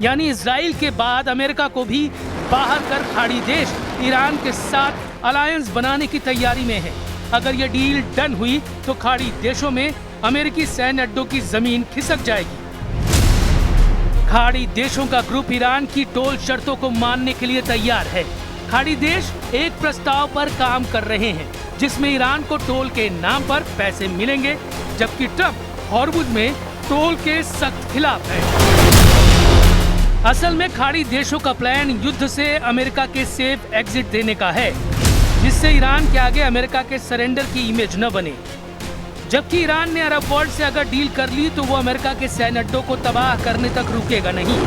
यानी इजराइल के बाद अमेरिका को भी बाहर कर खाड़ी देश ईरान के साथ अलायंस बनाने की तैयारी में है। अगर ये डील डन हुई तो खाड़ी देशों में अमेरिकी सैन्य अड्डों की जमीन खिसक जाएगी। खाड़ी देशों का ग्रुप ईरान की टोल शर्तों को मानने के लिए तैयार है। खाड़ी देश एक प्रस्ताव पर काम कर रहे हैं जिसमें ईरान को टोल के नाम पर पैसे मिलेंगे, जबकि ट्रंप हॉर्मुज में टोल के सख्त खिलाफ है। असल में खाड़ी देशों का प्लान युद्ध से अमेरिका के सेफ एग्जिट देने का है, जिससे ईरान के आगे अमेरिका के सरेंडर की इमेज न बने। जबकि ईरान ने अरब वर्ल्ड से अगर डील कर ली तो वो अमेरिका के सैन्य अड्डों को तबाह करने तक रुकेगा नहीं।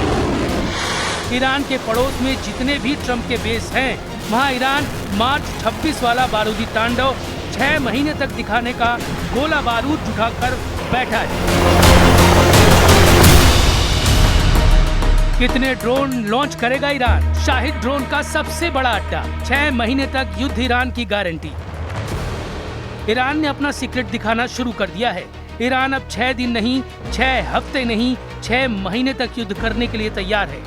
ईरान के पड़ोस में जितने भी ट्रंप के बेस हैं, वहाँ ईरान मार्च 26 वाला बारूदी तांडव 6 महीने तक दिखाने का गोला बारूद उठाकर बैठा है। कितने ड्रोन लॉन्च करेगा ईरान? शाहिद ड्रोन का सबसे बड़ा अड्डा। 6 महीने तक युद्ध ईरान की गारंटी। ईरान ने अपना सीक्रेट दिखाना शुरू कर दिया है। ईरान अब 6 दिन नहीं, 6 हफ्ते नहीं, 6 महीने तक युद्ध करने के लिए तैयार है।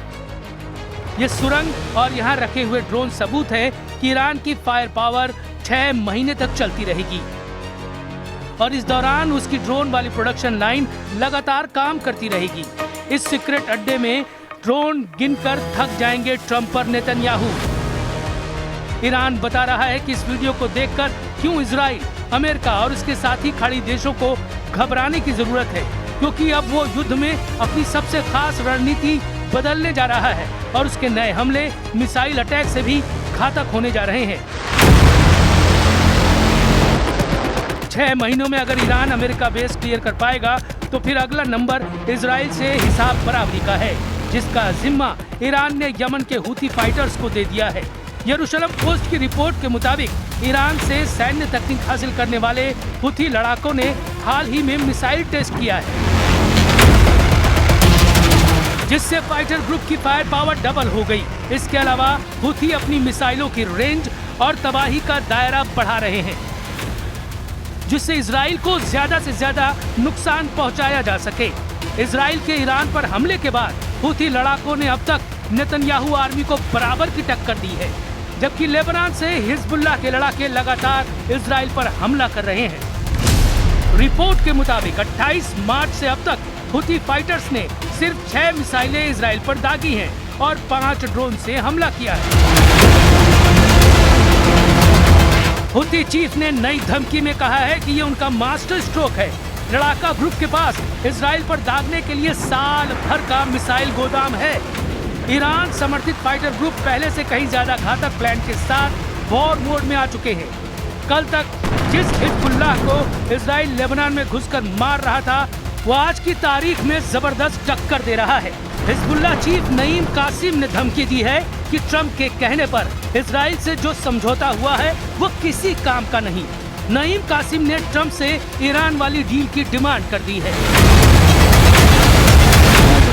ये सुरंग और यहाँ रखे हुए ड्रोन सबूत है कि ईरान की फायर पावर 6 महीने तक चलती रहेगी और इस दौरान उसकी ड्रोन वाली प्रोडक्शन लाइन लगातार काम करती रहेगी। इस सीक्रेट अड्डे में ड्रोन गिनकर थक जाएंगे ट्रंप और नेतन्याहू। ईरान बता रहा है कि इस वीडियो को देखकर क्यों इजराइल, अमेरिका और उसके साथी खाड़ी देशों को घबराने की जरूरत है, क्योंकि अब वो युद्ध में अपनी सबसे खास रणनीति बदलने जा रहा है और उसके नए हमले मिसाइल अटैक से भी घातक होने जा रहे हैं। 6 महीनों में अगर ईरान अमेरिका बेस क्लियर कर पाएगा तो फिर अगला नंबर इजराइल से हिसाब बराबरी का है, जिसका जिम्मा ईरान ने यमन के हुती फाइटर्स को दे दिया है। यरूशलेम पोस्ट की रिपोर्ट के मुताबिक ईरान से सैन्य तकनीक हासिल करने वाले हुती लड़ाकों ने हाल ही में मिसाइल टेस्ट किया है, जिससे फाइटर ग्रुप की फायर पावर डबल हो गई। इसके अलावा हुती अपनी मिसाइलों की रेंज और तबाही का दायरा बढ़ा रहे हैं, जिससे इजराइल को ज्यादा से ज्यादा नुकसान पहुंचाया जा सके। इजराइल के ईरान पर हमले के बाद हुती लड़ाकों ने अब तक नेतन्याहू आर्मी को बराबर की टक्कर दी है, जबकि लेबनान से हिजबुल्लाह के लड़ाके लगातार इजराइल पर हमला कर रहे हैं। रिपोर्ट के मुताबिक 28 मार्च से अब तक हुती फाइटर्स ने सिर्फ 6 मिसाइलें इजराइल पर दागी हैं और 5 ड्रोन से हमला किया है। हुती चीफ ने नई धमकी में कहा है कि ये उनका मास्टर स्ट्रोक है। लड़ाका ग्रुप के पास इजराइल पर दागने के लिए साल भर का मिसाइल गोदाम है। ईरान समर्थित फाइटर ग्रुप पहले से कहीं ज्यादा घातक प्लान के साथ वॉर मोड में आ चुके हैं। कल तक जिस हिजबुल्लाह को इजराइल लेबनान में घुसकर मार रहा था, वो आज की तारीख में जबरदस्त टक्कर दे रहा है। हिजबुल्लाह चीफ नईम कासिम ने धमकी दी है कि ट्रंप के कहने पर इजराइल से जो समझौता हुआ है वो किसी काम का नहीं। नईम कासिम ने ट्रंप से ईरान वाली डील की डिमांड कर दी है।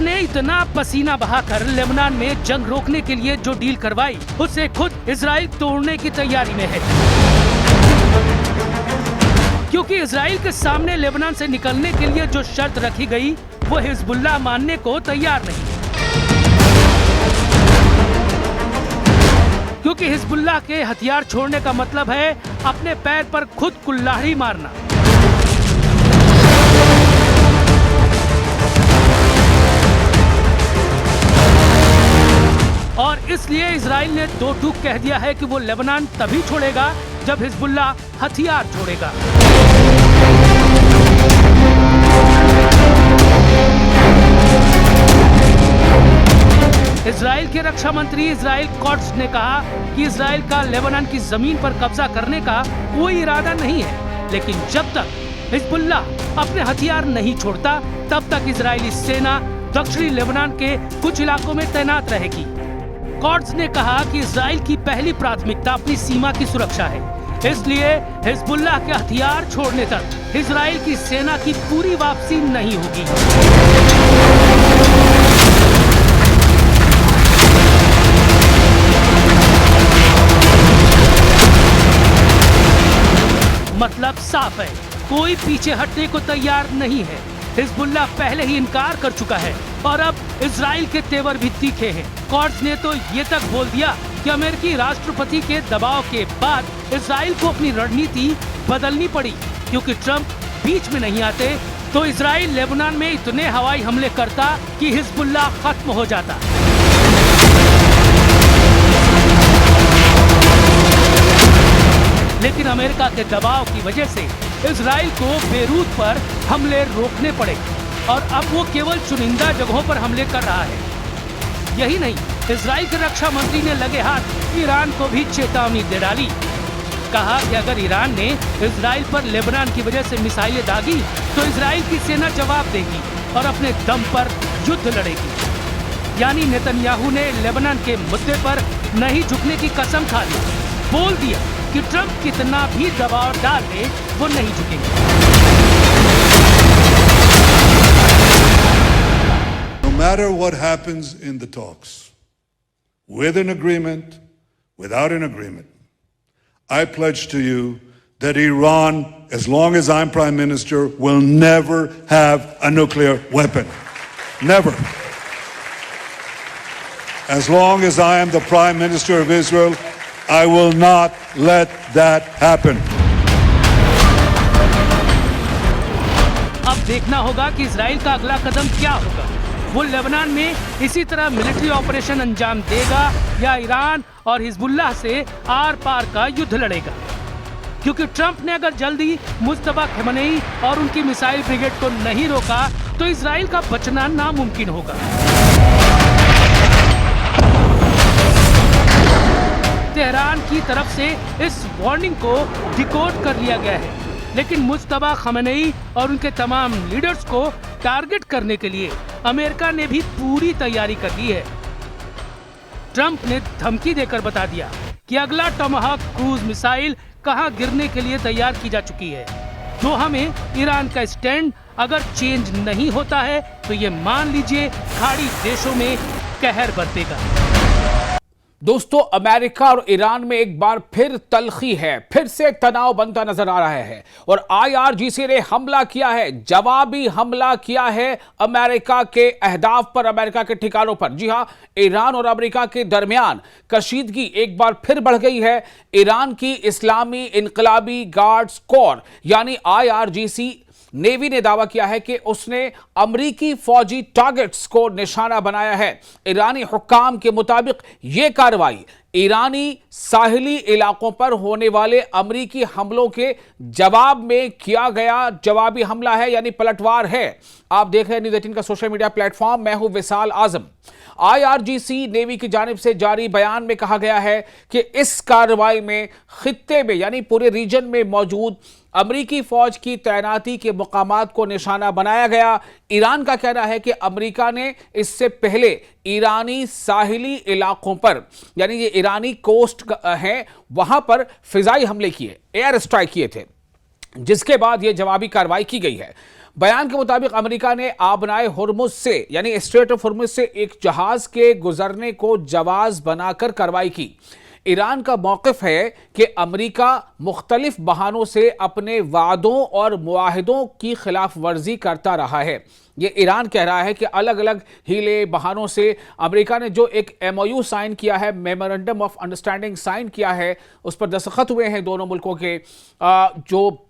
ने इतना पसीना बहाकर लेबनान में जंग रोकने के लिए जो डील करवाई, उसे खुद इजराइल तोड़ने की तैयारी में है, क्योंकि इजराइल के सामने लेबनान से निकलने के लिए जो शर्त रखी गई वो हिजबुल्लाह मानने को तैयार नहीं, क्योंकि हिजबुल्लाह के हथियार छोड़ने का मतलब है अपने पैर पर खुद कुल्हाड़ी मारना। और इसलिए इजराइल ने दो टूक कह दिया है कि वो लेबनान तभी छोड़ेगा जब हिजबुल्लाह हथियार छोड़ेगा। इजराइल के रक्षा मंत्री इजराइल कॉट्स ने कहा कि इजराइल का लेबनान की जमीन पर कब्जा करने का कोई इरादा नहीं है, लेकिन जब तक हिजबुल्लाह अपने हथियार नहीं छोड़ता तब तक इजरायली सेना दक्षिणी लेबनान के कुछ इलाकों में तैनात रहेगी। कॉर्ड्स ने कहा कि इजराइल की पहली प्राथमिकता अपनी सीमा की सुरक्षा है, इसलिए हिजबुल्लाह के हथियार छोड़ने तक इजराइल की सेना की पूरी वापसी नहीं होगी। मतलब साफ है, कोई पीछे हटने को तैयार नहीं है। हिजबुल्लाह पहले ही इनकार कर चुका है और अब इजराइल के तेवर भी तीखे हैं। कॉर्ड्स ने तो ये तक बोल दिया कि अमेरिकी राष्ट्रपति के दबाव के बाद इजराइल को अपनी रणनीति बदलनी पड़ी, क्योंकि ट्रंप बीच में नहीं आते तो इजराइल लेबनान में इतने हवाई हमले करता कि हिजबुल्लाह खत्म हो जाता। लेकिन अमेरिका के दबाव की वजह से इजराइल को बेरूत पर हमले रोकने पड़े और अब वो केवल चुनिंदा जगहों पर हमले कर रहा है। यही नहीं, इजराइल के रक्षा मंत्री ने लगे हाथ ईरान को भी चेतावनी दे डाली। कहा कि अगर ईरान ने इजराइल पर लेबनान की वजह से मिसाइलें दागी तो इजराइल की सेना जवाब देगी और अपने दम पर युद्ध लड़ेगी। यानी नेतन्याहू ने लेबनान के मुद्दे पर नहीं झुकने की कसम खा ली, बोल दिया कि ट्रंप कितना भी दबाव डाल दे वो नहीं झुकेंगे। No matter what happens in the talks, with an agreement, without an agreement, I pledge to you that Iran, as long as I'm Prime Minister, will never have a nuclear weapon. Never. As long as I am the Prime Minister of Israel, I will not let that happen. अब देखना होगा कि Israel का अगला कदम क्या होगा। वो Lebanon में इसी तरह मिलिट्री ऑपरेशन अंजाम देगा या ईरान और हिजबुल्लाह से आर पार का युद्ध लड़ेगा। क्योंकि ट्रंप ने अगर जल्दी मुस्तफा खमेनी और उनकी मिसाइल ब्रिगेड को नहीं रोका तो इजराइल का बचना नामुमकिन होगा। तेहरान की तरफ से इस वार्निंग को डिकोड कर लिया गया है, लेकिन मुस्तफा खमेनी और उनके तमाम लीडर्स को टारगेट करने के लिए अमेरिका ने भी पूरी तैयारी कर ली है। ट्रंप ने धमकी देकर बता दिया कि अगला टोमाहाक क्रूज मिसाइल कहां गिरने के लिए तैयार की जा चुकी है। दोहा में ईरान का स्टैंड अगर चेंज नहीं होता है तो ये मान लीजिए खाड़ी देशों में कहर बरतेगा। दोस्तों, अमेरिका और ईरान में एक बार फिर तल्खी है, फिर से तनाव बनता नजर आ रहा है और IRGC ने हमला किया है, जवाबी हमला किया है अमेरिका के अहदाफ पर, अमेरिका के ठिकानों पर। जी हां, ईरान और अमेरिका के दरमियान कशीदगी एक बार फिर बढ़ गई है। ईरान की इस्लामी इनकलाबी गार्ड्स कोर यानी IRGC नेवी ने दावा किया है कि उसने अमरीकी फौजी टारगेट्स को निशाना बनाया है। ईरानी हुक्काम के मुताबिक यह कार्रवाई ईरानी साहिली इलाकों पर होने वाले अमरीकी हमलों के जवाब में किया गया जवाबी हमला है, यानी पलटवार है। आप देख रहे हैं न्यूज़ 18 का सोशल मीडिया प्लेटफॉर्म, मैं हूं विशाल आजम। IRGC नेवी की जानिब से जारी बयान में कहा गया है कि इस कार्रवाई में खित्ते में यानी पूरे रीजन में मौजूद अमरीकी फौज की तैनाती के मुकामात को निशाना बनाया गया। ईरान का कहना है कि अमरीका ने इससे पहले ईरानी साहिली इलाकों पर यानी ये ईरानी कोस्ट हैं वहां पर फिजाई हमले किए, एयर स्ट्राइक किए थे, जिसके बाद यह जवाबी कार्रवाई की गई है। बयान के मुताबिक अमेरिका ने आबनाए हुर्मुज से यानी स्ट्रेट ऑफ हुर्मुज से एक जहाज के गुजरने को जवाज बनाकर कार्रवाई की। ईरान का मौक़िफ़ है कि अमेरिका मुख्तलिफ बहानों से अपने वादों और मुआहिदों की खिलाफ वर्जी करता रहा है। ये ईरान कह रहा है कि अलग अलग हीले बहानों से अमेरिका ने जो एक MOU साइन किया है, मेमोरेंडम ऑफ अंडरस्टैंडिंग साइन किया है, उस पर दस्तखत हुए हैं दोनों मुल्कों के, जो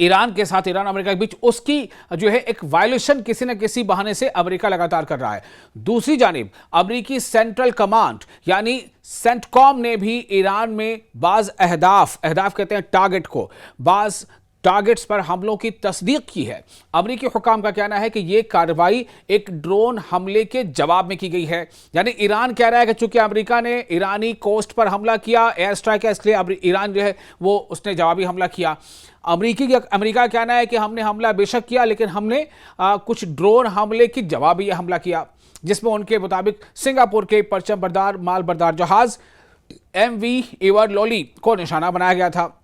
ईरान के साथ ईरान अमेरिका के बीच, उसकी जो है एक वायलेशन किसी न किसी बहाने से अमेरिका लगातार कर रहा है। दूसरी जानिब अमेरिकी सेंट्रल कमांड यानी सेंटकॉम ने भी ईरान में बाज अहदाफ कहते हैं टारगेट को, बाज टारगेट्स पर हमलों की तस्दीक की है। अमेरिकी हुकाम का कहना है कि यह कार्रवाई एक ड्रोन हमले के जवाब में की गई है। यानी ईरान कह रहा है कि चूंकि अमेरिका ने ईरानी कोस्ट पर हमला किया, एयर स्ट्राइक किया, इसलिए ईरान जो है वो उसने जवाबी हमला किया। अमेरिका का कहना है कि हमने हमला बेशक किया, लेकिन हमने कुछ ड्रोन हमले की जवाबी हमला किया, जिसमें उनके मुताबिक सिंगापुर के परचम बरदार माल बरदार जहाज MV एवर लोली को निशाना बनाया गया था।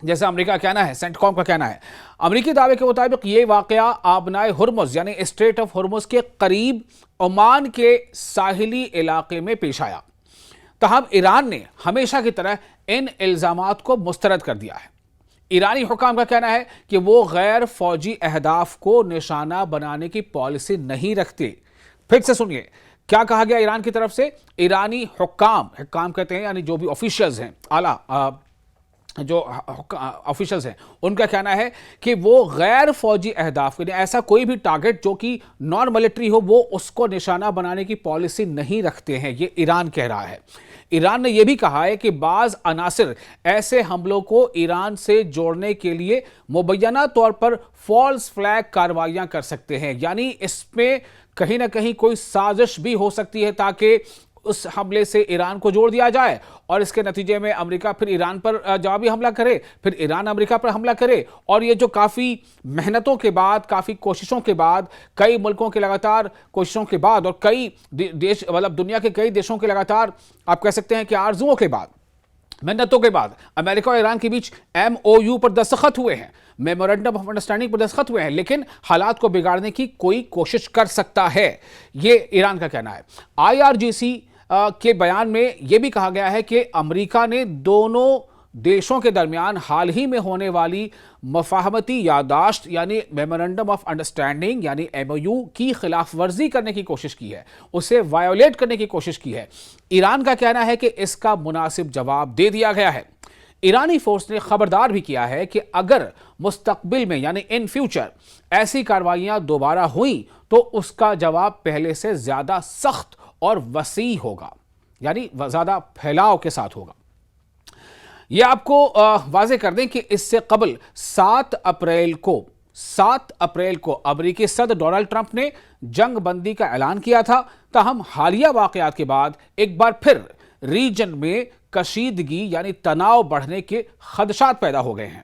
जैसा अमेरिका का कहना है, सेंटकॉम का कहना है, अमेरिकी दावे के मुताबिक ये वाकया आबनाए हुर्मुज यानी स्ट्रेट ऑफ हुर्मुज के करीब ओमान के साहिली इलाके में पेश आया। तहम ईरान ने हमेशा की तरह इन इल्जामात को मुस्तरद कर दिया है। ईरानी हुकाम का कहना है कि वो गैर फौजी अहदाफ को निशाना बनाने की पॉलिसी नहीं रखते। फिर से सुनिए क्या कहा गया ईरान की तरफ से। ईरानी हुकाम कहते हैं यानी जो भी ऑफिशियल्स हैं, आला जो ऑफिशियल्स हैं, उनका कहना है कि वो गैर फौजी अहदाफ, ऐसा कोई भी टारगेट जो कि नॉन मिलिट्री हो, वो उसको निशाना बनाने की पॉलिसी नहीं रखते हैं। ये ईरान कह रहा है। ईरान ने यह भी कहा है कि बाज अनासिर ऐसे हमलों को ईरान से जोड़ने के लिए मुबैना तौर पर फॉल्स फ्लैग कार्रवाइयां कर सकते हैं। यानी इसमें कहीं ना कहीं कोई साजिश भी हो सकती है ताकि उस हमले से ईरान को जोड़ दिया जाए और इसके नतीजे में अमेरिका फिर ईरान पर जवाबी हमला करे, फिर ईरान अमेरिका पर हमला करे। और ये जो काफ़ी मेहनतों के बाद, काफ़ी कोशिशों के बाद, कई मुल्कों के लगातार कोशिशों के बाद और कई देश मतलब दुनिया के कई देशों के लगातार आप कह सकते हैं कि आरजुओं के बाद, मेहनतों के बाद अमेरिका और ईरान के बीच MOU पर दस्तखत हुए हैं, मेमोरेंडम ऑफ अंडरस्टैंडिंग पर दस्तखत हुए हैं, लेकिन हालात को बिगाड़ने की कोई कोशिश कर सकता है, ये ईरान का कहना है। IRGC के बयान में यह भी कहा गया है कि अमेरिका ने दोनों देशों के दरमियान हाल ही में होने वाली मफाहमती यादाश्त यानी मेमोरेंडम ऑफ अंडरस्टैंडिंग यानी MOU की खिलाफ वर्जी करने की कोशिश की है, उसे वायोलेट करने की कोशिश की है। ईरान का कहना है कि इसका मुनासिब जवाब दे दिया गया है। ईरानी फोर्स ने खबरदार भी किया है कि अगर मुस्तकबिल में यानी इन फ्यूचर ऐसी कार्रवाइयां दोबारा हुई तो उसका जवाब पहले से ज्यादा सख्त और वसी होगा, यानी ज्यादा फैलाव के साथ होगा। यह आपको वाजे कर दें कि इससे कबल 7 अप्रैल को अमेरिकी सदर डोनाल्ड ट्रंप ने जंग बंदी का ऐलान किया था। ताहम हालिया वाकयात के बाद एक बार फिर रीजन में कशीदगी यानी तनाव बढ़ने के खदशात पैदा हो गए हैं।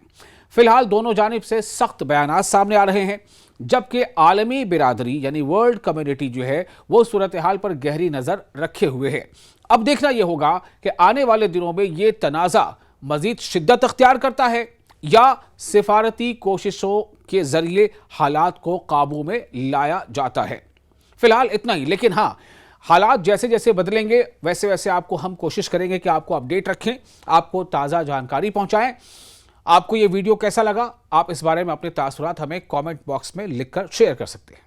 फिलहाल दोनों जानिब से सख्त बयानात सामने आ रहे हैं, जबकि आलमी बिरादरी यानी वर्ल्ड कम्युनिटी जो है वो सूरत हाल पर गहरी नजर रखे हुए है। अब देखना यह होगा कि आने वाले दिनों में यह तनाज़ा मजीद शिद्दत अख्तियार करता है या सिफारती कोशिशों के जरिए हालात को काबू में लाया जाता है। फिलहाल इतना ही, लेकिन हाँ, हालात जैसे जैसे बदलेंगे वैसे वैसे आपको हम कोशिश करेंगे कि आपको अपडेट रखें, आपको ताज़ा जानकारी पहुंचाएं। आपको ये वीडियो कैसा लगा, आप इस बारे में अपने तासुरात हमें कमेंट बॉक्स में लिखकर शेयर कर सकते हैं।